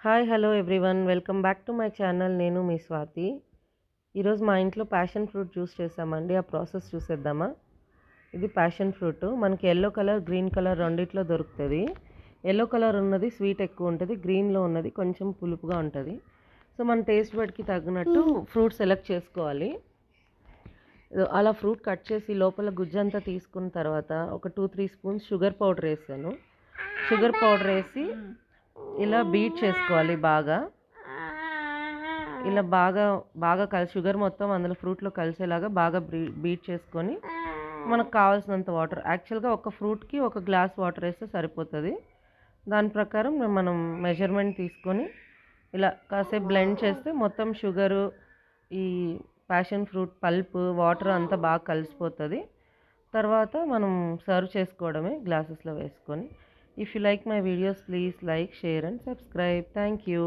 Hi hello everyone welcome back to my channel. నేను మీ స్వాతి. ఈరోజు మా ఇంట్లో ప్యాషన్ ఫ్రూట్ జ్యూస్ చేసామండి. ఆ ప్రాసెస్ చూసేద్దామా? ఇది ప్యాషన్ ఫ్రూట్ మనకి ఎల్లో కలర్ గ్రీన్ కలర్ రెండిట్లో దొరుకుతుంది. ఎల్లో కలర్ ఉన్నది స్వీట్ ఎక్కువ ఉంటుంది, గ్రీన్లో ఉన్నది కొంచెం పులుపుగా ఉంటుంది. సో మన టేస్ట్ బడ్కి తగినట్టు ఫ్రూట్ సెలెక్ట్ చేసుకోవాలి. అలా ఫ్రూట్ కట్ చేసి లోపల గుజ్జంతా తీసుకున్న తర్వాత ఒక 2-3 స్పూన్స్ షుగర్ పౌడర్ వేసాను. షుగర్ పౌడర్ వేసి ఇలా బీట్ చేసుకోవాలి బాగా. ఇలా బాగా బాగా షుగర్ మొత్తం అందులో ఫ్రూట్లో కలిసేలాగా బాగా బీట్ చేసుకొని మనకు కావాల్సినంత వాటర్, యాక్చువల్గా ఒక ఫ్రూట్కి 1 గ్లాస్ వాటర్ వేస్తే సరిపోతుంది. దాని ప్రకారం మనం మెజర్మెంట్ తీసుకొని ఇలా కాసేపు బ్లెండ్ చేస్తే మొత్తం షుగరు, ఈ ప్యాషన్ ఫ్రూట్ పల్ప్, వాటర్ అంతా బాగా కలిసిపోతుంది. తర్వాత మనం సర్వ్ చేసుకోవడమే గ్లాసెస్లో వేసుకొని. If you like my videos, please like, share and subscribe. Thank you.